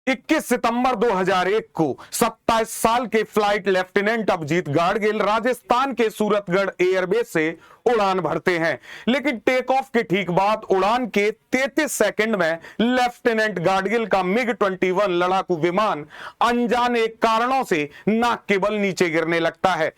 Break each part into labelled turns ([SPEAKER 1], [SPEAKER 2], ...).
[SPEAKER 1] 21 सितंबर 2001 को 27 साल के फ्लाइट लेफ्टिनेंट अभिजीत गाडगिल राजस्थान के सूरतगढ़ एयरबेस से उड़ान भरते हैं, लेकिन टेक ऑफ के ठीक बाद उड़ान के 33 सेकंड में लेफ्टिनेंट गाडगिल का MiG-21 लड़ाकू विमान अनजाने कारणों से नाक के बल नीचे गिरने लगता है।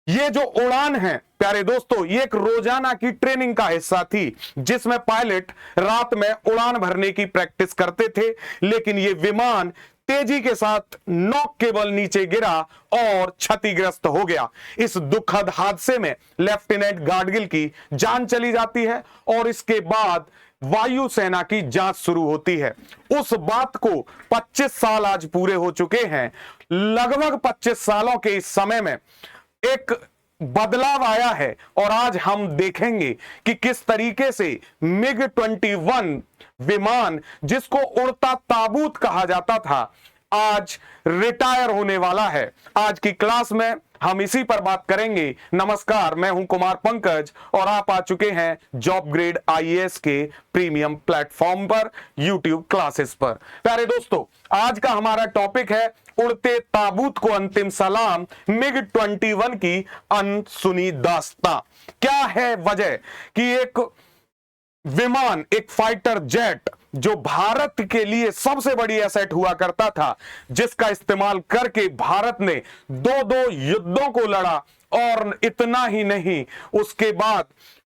[SPEAKER 1] ये जो उड़ान है प्यारे दोस्तों, ये एक रोजाना की ट्रेनिंग का हिस्सा थी, जिसमें पायलट रात में उड़ान भरने की प्रैक्टिस करते थे, लेकिन ये विमान तेजी के साथ नोक के बल नीचे गिरा और क्षतिग्रस्त हो गया। इस दुखद हादसे में लेफ्टिनेंट गाडगिल की जान चली जाती है और इसके बाद वायुसेना की जांच शुरू होती है। उस बात को 25 साल आज पूरे हो चुके हैं। लगभग 25 सालों के इस समय में एक बदलाव आया है और आज हम देखेंगे कि किस तरीके से MiG-21 विमान, जिसको उड़ता ताबूत कहा जाता था, आज रिटायर होने वाला है। आज की क्लास में हम इसी पर बात करेंगे। नमस्कार, मैं हूं कुमार पंकज और आप आ चुके हैं जॉब ग्रेड IAS के प्रीमियम प्लेटफॉर्म पर, यूट्यूब क्लासेस पर। प्यारे दोस्तों, आज का हमारा टॉपिक है उड़ते ताबूत को अंतिम सलाम, MiG-21 की अनसुनी दास्तां। क्या है वजह कि एक विमान, एक फाइटर जेट जो भारत के लिए सबसे बड़ी एसेट हुआ करता था, जिसका इस्तेमाल करके भारत ने दो युद्धों को लड़ा, और इतना ही नहीं, उसके बाद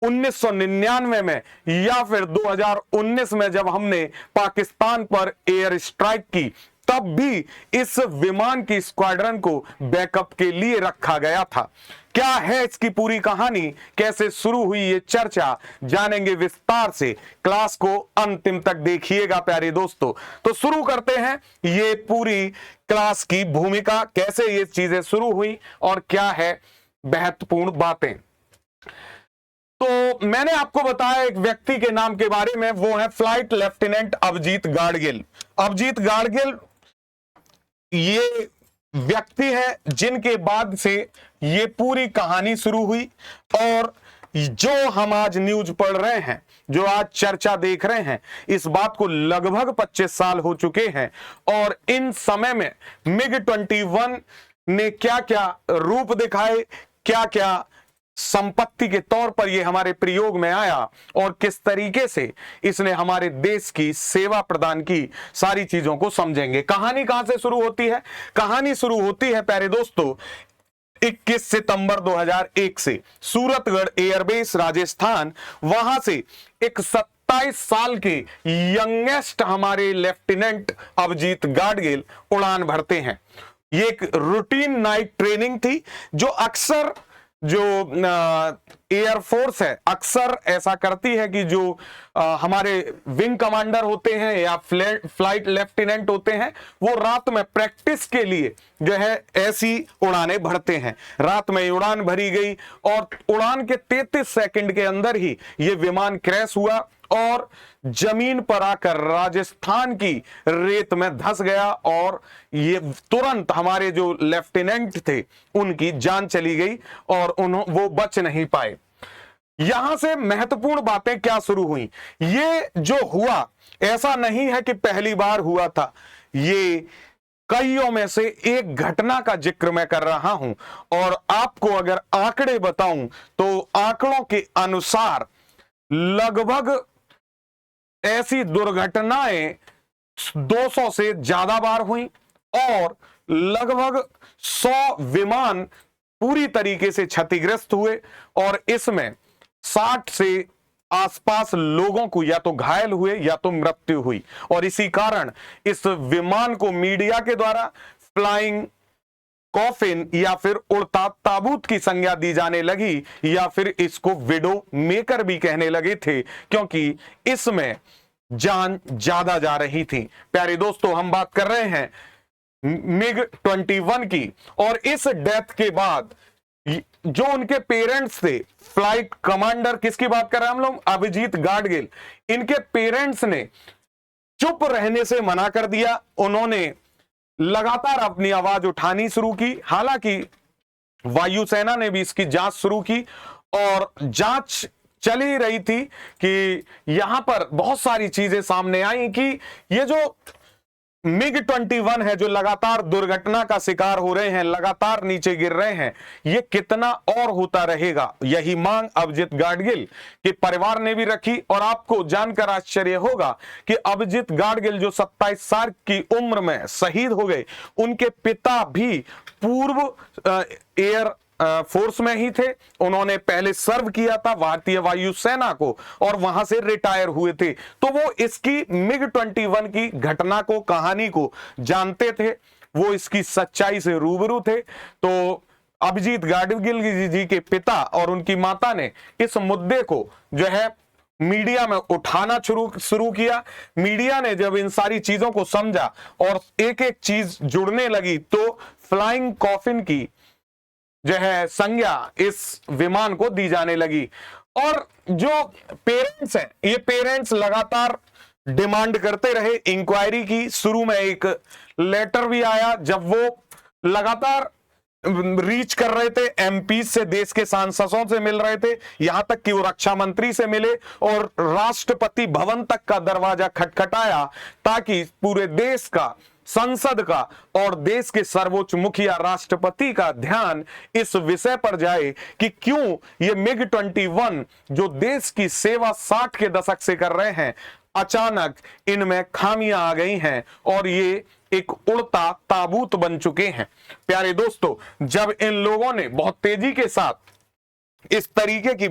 [SPEAKER 1] 1999 में या फिर 2019 में जब हमने पाकिस्तान पर एयर स्ट्राइक की, तब भी इस विमान की स्क्वाड्रन को बैकअप के लिए रखा गया था। क्या है इसकी पूरी कहानी, कैसे शुरू हुई ये चर्चा, जानेंगे विस्तार से। क्लास को अंतिम तक देखिएगा प्यारे दोस्तों। तो शुरू करते हैं ये पूरी क्लास की भूमिका, कैसे ये चीजें शुरू हुई और क्या है महत्वपूर्ण बातें। तो मैंने आपको बताया एक व्यक्ति के नाम के बारे में, वो है फ्लाइट लेफ्टिनेंट अभिजीत गाडगिल। अभिजीत गाडगिल ये व्यक्ति है जिनके बाद से ये पूरी कहानी शुरू हुई, और जो हम आज न्यूज पढ़ रहे हैं, जो आज चर्चा देख रहे हैं, इस बात को लगभग 25 साल हो चुके हैं। और इन समय में MiG-21 ने क्या क्या रूप दिखाए, क्या क्या संपत्ति के तौर पर यह हमारे प्रयोग में आया और किस तरीके से इसने हमारे देश की सेवा प्रदान की, सारी चीजों को समझेंगे। कहानी कहां से शुरू होती है? कहानी शुरू होती है प्यारे दोस्तों 21 सितंबर 2001 से। सूरतगढ़ एयरबेस राजस्थान, वहां से एक 27 साल के यंगेस्ट हमारे लेफ्टिनेंट अभिजीत गाडगिल उड़ान भरते हैं। ये एक रूटीन नाइट ट्रेनिंग थी, जो अक्सर जो एयरफोर्स है अक्सर ऐसा करती है कि जो हमारे विंग कमांडर होते हैं या फ्लाइट लेफ्टिनेंट होते हैं, वो रात में प्रैक्टिस के लिए जो है ऐसी उड़ानें भरते हैं। रात में उड़ान भरी गई और उड़ान के 33 सेकंड के अंदर ही ये विमान क्रैश हुआ और जमीन पर आकर राजस्थान की रेत में धंस गया, और ये तुरंत हमारे जो लेफ्टिनेंट थे उनकी जान चली गई और वो बच नहीं पाए। यहां से महत्वपूर्ण बातें क्या शुरू हुई। ये जो हुआ, ऐसा नहीं है कि पहली बार हुआ था, ये कईयों में से एक घटना का जिक्र मैं कर रहा हूं। और आपको अगर आंकड़े बताऊं तो आंकड़ों के अनुसार लगभग ऐसी दुर्घटनाएं 200 से ज्यादा बार हुई और लगभग 100 विमान पूरी तरीके से क्षतिग्रस्त हुए, और इसमें 60 से आसपास लोगों को या तो घायल हुए या तो मृत्यु हुई। और इसी कारण इस विमान को मीडिया के द्वारा फ्लाइंग कॉफिन या फिर उड़ता ताबूत की संज्ञा दी जाने लगी, या फिर इसको विडो मेकर भी कहने लगे थे, क्योंकि इसमें जान ज्यादा जा रही थी। प्यारे दोस्तों, हम बात कर रहे हैं MiG-21 की, और इस डेथ के बाद जो उनके पेरेंट्स थे, फ्लाइट कमांडर, किसकी बात कर रहे हैं हम लोग? अभिजीत गाडगिल। इनके पेरेंट्स ने चुप रहने से मना कर दिया। उन्होंने लगातार अपनी आवाज उठानी शुरू की। हालांकि वायुसेना ने भी इसकी जांच शुरू की और जांच चल ही रही थी कि यहां पर बहुत सारी चीजें सामने आई कि ये जो MiG-21 है जो लगातार दुर्घटना का शिकार हो रहे हैं, लगातार नीचे गिर रहे हैं, ये कितना और होता रहेगा? यही मांग अभिजीत गाडगिल के परिवार ने भी रखी। और आपको जानकर आश्चर्य होगा कि अभिजीत गाडगिल जो 27 साल की उम्र में शहीद हो गए, उनके पिता भी पूर्व एयर फोर्स में ही थे। उन्होंने पहले सर्व किया था भारतीय वायुसेना को और वहां से रिटायर हुए थे, तो वो इसकी MiG-21 की घटना को, कहानी को जानते थे, वो इसकी सच्चाई से रूबरू थे। तो अभिजीत गाडगिल जी के पिता और उनकी माता ने इस मुद्दे को जो है मीडिया में उठाना शुरू किया। मीडिया ने जब इन सारी चीजों को समझा और एक एक चीज जुड़ने लगी, तो फ्लाइंग कॉफिन की जो है संज्ञा इस विमान को दी जाने लगी। और जो पेरेंट्स हैं, ये पेरेंट्स लगातार डिमांड करते रहे इंक्वायरी की। शुरू में एक लेटर भी आया जब वो लगातार रीच कर रहे थे एमपी से, देश के सांसदों से मिल रहे थे, यहां तक कि वो रक्षा मंत्री से मिले और राष्ट्रपति भवन तक का दरवाजा खटखटाया ताकि पूरे देश का, संसद का और देश के सर्वोच्च मुखिया राष्ट्रपति का ध्यान इस विषय पर जाए कि क्यों ये MiG-21 जो देश की सेवा 60 के दशक से कर रहे हैं, अचानक इनमें खामियां आ गई हैं और ये एक उड़ता ताबूत बन चुके हैं। प्यारे दोस्तों, जब इन लोगों ने बहुत तेजी के साथ इस तरीके की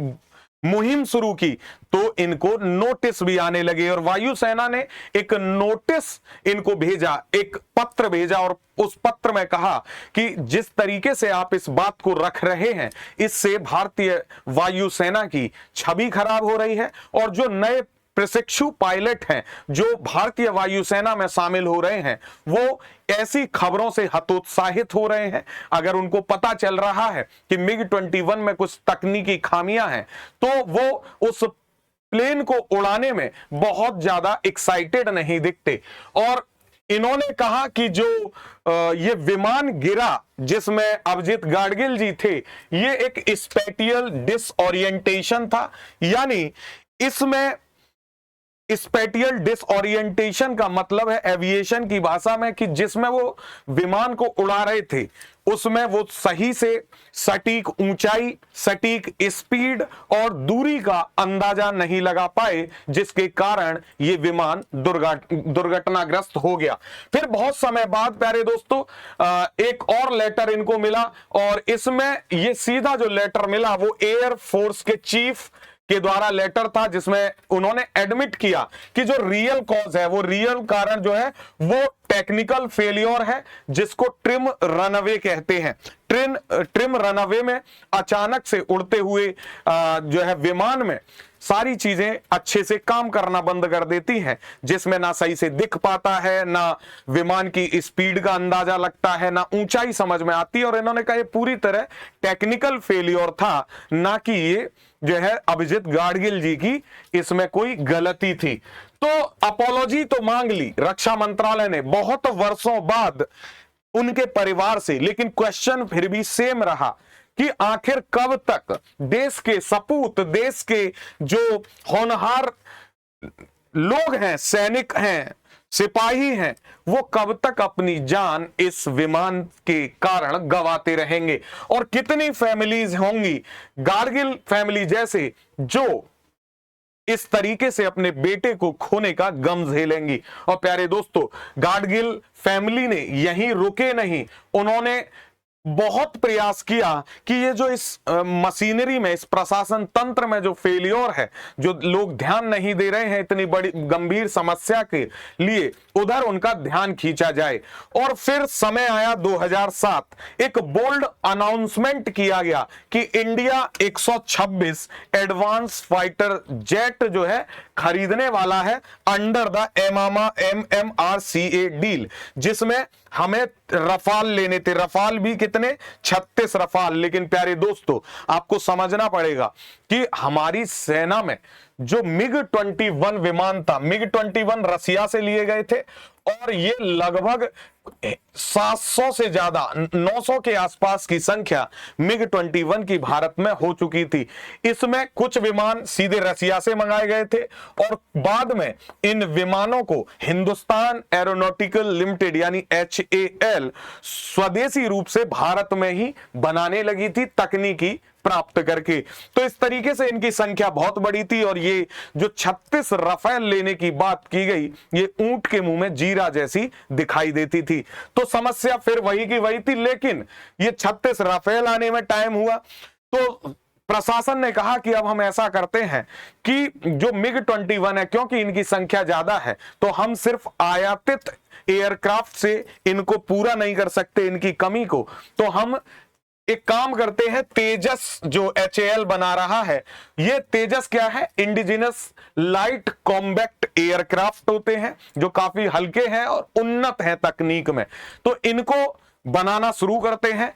[SPEAKER 1] मुहिम शुरू की तो इनको नोटिस भी आने लगे और वायुसेना ने एक नोटिस इनको भेजा, एक पत्र भेजा और उस पत्र में कहा कि जिस तरीके से आप इस बात को रख रहे हैं, इससे भारतीय वायुसेना की छवि खराब हो रही है और जो नए प्रशिक्षु पायलट हैं जो भारतीय वायुसेना में शामिल हो रहे हैं, वो ऐसी खबरों से हतोत्साहित हो रहे हैं। अगर उनको पता चल रहा है कि MiG-21 में कुछ तकनीकी खामियां हैं, तो वो उस प्लेन को उड़ाने में बहुत ज्यादा एक्साइटेड नहीं दिखते। और इन्होंने कहा कि जो ये विमान गिरा जिसमें अभिजीत गाडगिल जी थे, ये एक स्पेटियल डिसओरिएंटेशन था। यानी इसमें स्पेटियल डिसओरिएंटेशन का मतलब है एविएशन की भाषा में कि जिसमें वो विमान को उड़ा रहे थे उसमें वो सही से सटीक ऊंचाई, सटीक स्पीड और दूरी का अंदाजा नहीं लगा पाए, जिसके कारण ये विमान दुर्घटनाग्रस्त हो गया। फिर बहुत समय बाद प्यारे दोस्तों एक और लेटर इनको मिला और इसमें ये सीधा जो लेटर मिला वो एयर फोर्स के चीफ के द्वारा लेटर था, जिसमें उन्होंने एडमिट किया कि जो रियल कॉज है, वो रियल कारण जो है वो टेक्निकल फेलियर है, जिसको ट्रिम रनअवे कहते हैं। ट्रिम रनअवे में अचानक से उड़ते हुए जो है विमान में सारी चीजें अच्छे से काम करना बंद कर देती हैं, जिसमें ना सही से दिख पाता है, ना विमान की स्पीड का अंदाजा लगता है, ना ऊंचाई समझ में आती है। और इन्होंने कहा ये पूरी तरह टेक्निकल फेलियर था, ना कि ये जो है अभिजीत गाडगिल जी की इसमें कोई गलती थी। तो अपॉलॉजी तो मांग ली रक्षा मंत्रालय ने बहुत वर्षों बाद उनके परिवार से, लेकिन क्वेश्चन फिर भी सेम रहा कि आखिर कब तक देश के सपूत, देश के जो होनहार लोग हैं, सैनिक हैं, सिपाही हैं, वो कब तक अपनी जान इस विमान के कारण गंवाते रहेंगे। और कितनी फैमिलीज होंगी गाडगिल फैमिली जैसे जो इस तरीके से अपने बेटे को खोने का गम झेलेंगी। और प्यारे दोस्तों, गाडगिल फैमिली ने यहीं रुके नहीं, उन्होंने बहुत प्रयास किया कि ये जो इस मशीनरी में, इस प्रशासन तंत्र में जो फेलियर है, जो लोग ध्यान नहीं दे रहे हैं इतनी बड़ी गंभीर समस्या के लिए, उधर उनका ध्यान खींचा जाए। और फिर समय आया 2007, एक बोल्ड अनाउंसमेंट किया गया कि इंडिया 126 एडवांस फाइटर जेट जो है खरीदने वाला है अंडर द MMRCA डील, जिसमें हमें रफाल लेने थे। रफाल भी कितने? 36 रफाल। लेकिन प्यारे दोस्तों, आपको समझना पड़ेगा कि हमारी सेना में जो मिग 21 विमान था, मिग 21 रसिया से लिए गए थे और ये लगभग 700 से ज्यादा 900 के आसपास की संख्या मिग 21 की भारत में हो चुकी थी। इसमें कुछ विमान सीधे रसिया से मंगाए गए थे और बाद में इन विमानों को हिंदुस्तान एरोनॉटिकल लिमिटेड यानी HAL स्वदेशी रूप से भारत में ही बनाने लगी थी, तकनीकी प्राप्त करके। तो इस तरीके से इनकी संख्या बहुत बड़ी थी और ये जो 36 राफेल लेने की बात की गई, ये ऊंट के मुंह में जीरा जैसी दिखाई देती थी। तो समस्या फिर वही की वही थी, लेकिन ये 36 राफेल आने में टाइम हुआ तो प्रशासन ने कहा कि अब हम ऐसा करते हैं कि जो मिग 21 है, क्योंकि इनकी संख्या ज्यादा है, तो हम सिर्फ आयातित एयरक्राफ्ट से इनको पूरा नहीं कर सकते, इनकी कमी को। तो हम एक काम करते हैं, तेजस जो HAL बना रहा है, ये तेजस क्या है, इंडिजिनस लाइट कॉम्बैक्ट एयरक्राफ्ट होते हैं जो काफी हल्के हैं और उन्नत हैं तकनीक में, तो इनको बनाना शुरू करते हैं।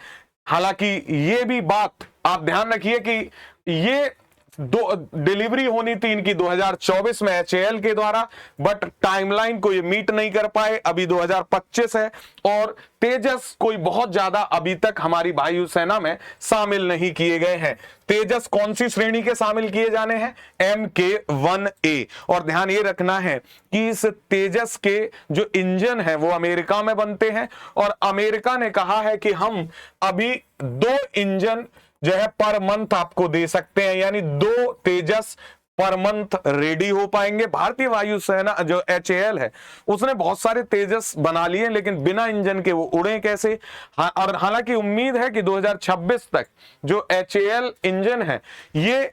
[SPEAKER 1] हालांकि ये भी बात आप ध्यान रखिए कि ये डिलीवरी होनी थी इनकी 2024 में HAL के द्वारा, बट टाइमलाइन को ये मीट नहीं कर पाए। अभी 2025 है और तेजस कोई बहुत ज्यादा अभी तक हमारी वायुसेना में शामिल नहीं किए गए हैं। तेजस कौन सी श्रेणी के शामिल किए जाने हैं, MK1A। और ध्यान ये रखना है कि इस तेजस के जो इंजन है वो अमेरिका में बनते हैं और अमेरिका ने कहा है कि हम अभी 2 इंजन जो है पर मंथ आपको दे सकते हैं, यानी 2 तेजस पर मंथ रेडी हो पाएंगे। भारतीय वायुसेना जो HAL है उसने बहुत सारे तेजस बना लिए, लेकिन बिना इंजन के वो उड़े कैसे। और हालांकि उम्मीद है कि 2026 तक जो HAL इंजन है ये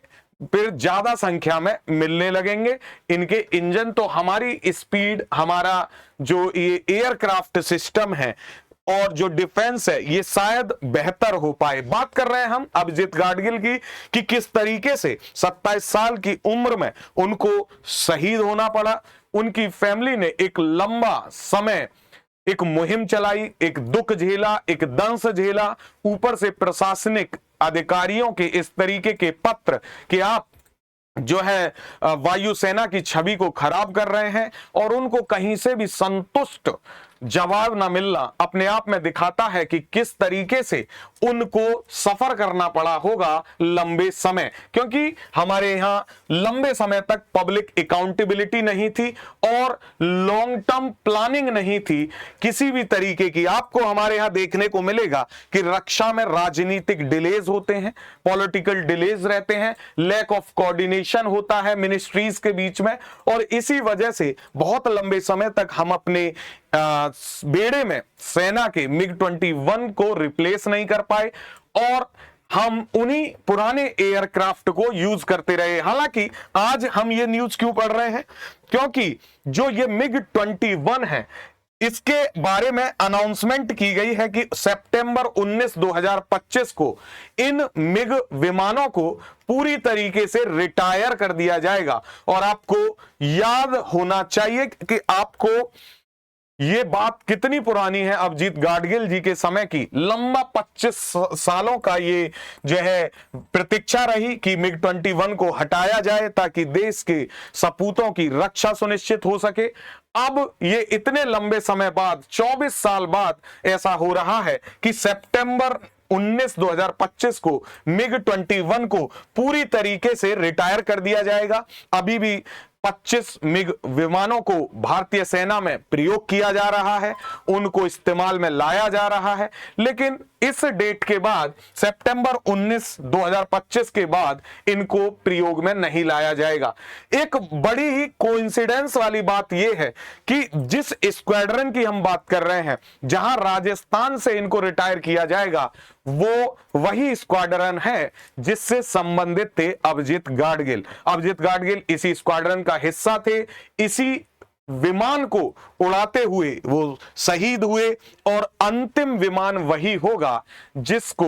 [SPEAKER 1] फिर ज्यादा संख्या में मिलने लगेंगे। इनके इंजन तो हमारी स्पीड, हमारा जो ये एयरक्राफ्ट सिस्टम है और जो डिफेंस है ये शायद बेहतर हो पाए। बात कर रहे हैं हम अभिजीत गाडगिल की कि किस तरीके से 27 साल की उम्र में उनको शहीद होना पड़ा। उनकी फैमिली ने एक लंबा समय एक मुहिम चलाई, एक दुख झेला, एक दंश झेला, ऊपर से प्रशासनिक अधिकारियों के इस तरीके के पत्र कि आप जो है वायुसेना की छवि को खराब कर रहे हैं, और उनको कहीं से भी संतुष्ट जवाब ना मिलना अपने आप में दिखाता है कि किस तरीके से उनको सफर करना पड़ा होगा लंबे समय, क्योंकि हमारे यहाँ लंबे समय तक पब्लिक अकाउंटेबिलिटी नहीं थी और लॉन्ग टर्म प्लानिंग नहीं थी किसी भी तरीके की। आपको हमारे यहाँ देखने को मिलेगा कि रक्षा में राजनीतिक डिलेज होते हैं, पॉलिटिकल डिलेज रहते हैं, लैक ऑफ कोऑर्डिनेशन होता है मिनिस्ट्रीज के बीच में, और इसी वजह से बहुत लंबे समय तक हम अपने बेड़े में सेना के मिग 21 को रिप्लेस नहीं कर पाए और हम उन्हीं पुराने एयरक्राफ्ट को यूज करते रहे। हालांकि आज हम ये न्यूज क्यों पढ़ रहे हैं, क्योंकि जो ये मिग 21 है इसके बारे में अनाउंसमेंट की गई है कि सितंबर 19, 2025 को इन मिग विमानों को पूरी तरीके से रिटायर कर दिया जाएगा। और आपको याद होना चाहिए कि आपको ये बात कितनी पुरानी है, अभिजीत गाडगिल जी के समय की। लंबा 25 सालों का ये जो है प्रतीक्षा रही कि मिग 21 को हटाया जाए ताकि देश के सपूतों की रक्षा सुनिश्चित हो सके। अब ये इतने लंबे समय बाद 24 साल बाद ऐसा हो रहा है कि सितंबर 19, 2025 को मिग 21 को पूरी तरीके से रिटायर कर दिया जाएगा। अभी भी 25 मिग विमानों को भारतीय सेना में प्रयोग किया जा रहा है, उनको इस्तेमाल में लाया जा रहा है, लेकिन इस डेट के बाद सितंबर 19, 2025 के बाद इनको प्रयोग में नहीं लाया जाएगा। एक बड़ी ही कोइंसिडेंस वाली बात यह है कि जिस स्क्वाड्रन की हम बात कर रहे हैं जहां राजस्थान से इनको रिटायर किया जाएगा, वो वही स्क्वाड्रन है जिससे संबंधित थे अभिजीत गाडगिल। अभिजीत गाडगिल इसी स्क्वाड्रन का हिस्सा थे, इसी विमान को उड़ाते हुए वो शहीद हुए और अंतिम विमान वही होगा जिसको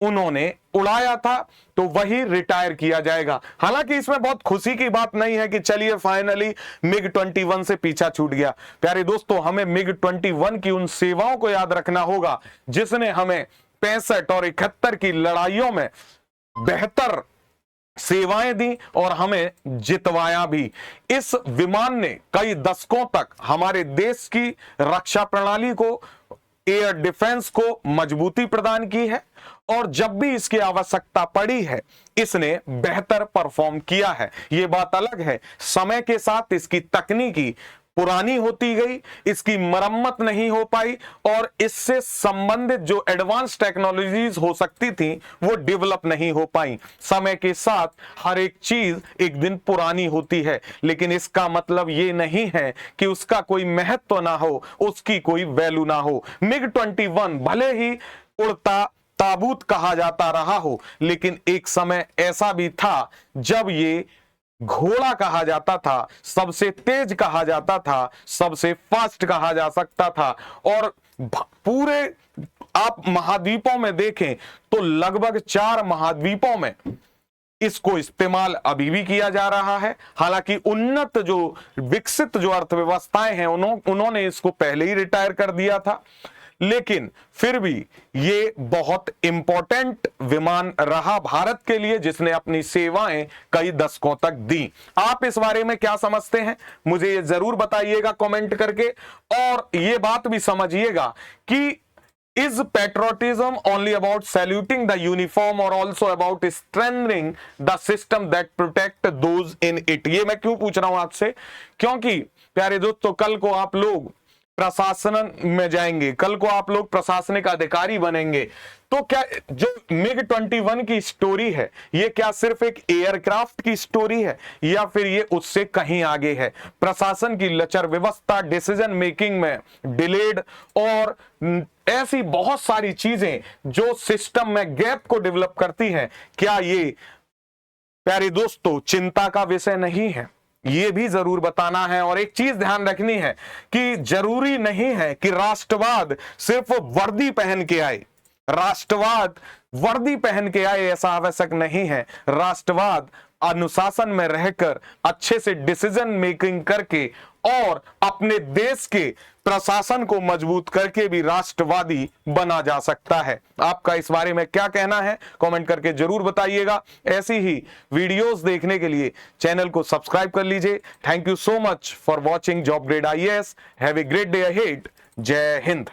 [SPEAKER 1] उन्होंने उड़ाया था, तो वही रिटायर किया जाएगा। हालांकि इसमें बहुत खुशी की बात नहीं है कि चलिए फाइनली मिग 21 से पीछा छूट गया। प्यारे दोस्तों, हमें मिग 21 की उन सेवाओं को याद रखना होगा जिसने हमें 65 और 71 की लड़ाइयों में बेहतर सेवाएं दी और हमें जितवाया भी। इस विमान ने कई दशकों तक हमारे देश की रक्षा प्रणाली को, एयर डिफेंस को मजबूती प्रदान की है और जब भी इसकी आवश्यकता पड़ी है इसने बेहतर परफॉर्म किया है। यह बात अलग है, समय के साथ इसकी तकनीकी पुरानी होती गई, इसकी मरम्मत नहीं हो पाई और इससे संबंधित जो एडवांस टेक्नोलॉजीज हो सकती थी वो डेवलप नहीं हो पाई। समय के साथ हर एक चीज एक दिन पुरानी होती है, लेकिन इसका मतलब ये नहीं है कि उसका कोई महत्व ना हो, उसकी कोई वैल्यू ना हो। MiG-21 भले ही उड़ता ताबूत कहा जाता रहा हो, लेकिन एक समय ऐसा भी था जब ये घोड़ा कहा जाता था, सबसे तेज कहा जाता था, सबसे फास्ट कहा जा सकता था। और पूरे आप महाद्वीपों में देखें तो लगभग 4 महाद्वीपों में इसको इस्तेमाल अभी भी किया जा रहा है। हालांकि उन्नत जो विकसित जो अर्थव्यवस्थाएं हैं उन्होंने इसको पहले ही रिटायर कर दिया था, लेकिन फिर भी ये बहुत इंपॉर्टेंट विमान रहा भारत के लिए, जिसने अपनी सेवाएं कई दशकों तक दी। आप इस बारे में क्या समझते हैं मुझे ये जरूर बताइएगा कमेंट करके। और ये बात भी समझिएगा कि is patriotism only about saluting the uniform और also about strengthening the system that protect those in it. ये मैं क्यों पूछ रहा हूं आपसे, क्योंकि प्यारे दोस्तों कल को आप लोग प्रशासन में जाएंगे, कल को आप लोग प्रशासनिक अधिकारी बनेंगे, तो क्या जो MiG-21 की स्टोरी है ये क्या सिर्फ एक एयरक्राफ्ट की स्टोरी है या फिर ये उससे कहीं आगे है? प्रशासन की लचर व्यवस्था, डिसीजन मेकिंग में डिलेड और ऐसी बहुत सारी चीजें जो सिस्टम में गैप को डेवलप करती हैं, क्या ये प्यारे दोस्तों चिंता का विषय नहीं है? ये भी जरूर बताना है। और एक चीज ध्यान रखनी है कि जरूरी नहीं है कि राष्ट्रवाद सिर्फ वर्दी पहन के आए, राष्ट्रवाद वर्दी पहन के आए ऐसा आवश्यक नहीं है। राष्ट्रवाद अनुशासन में रहकर अच्छे से डिसीजन मेकिंग करके और अपने देश के प्रशासन को मजबूत करके भी राष्ट्रवादी बना जा सकता है। आपका इस बारे में क्या कहना है कमेंट करके जरूर बताइएगा। ऐसी ही वीडियोस देखने के लिए चैनल को सब्सक्राइब कर लीजिए। Thank you so much for watching job grade IAS। Have a great day ahead. जय हिंद।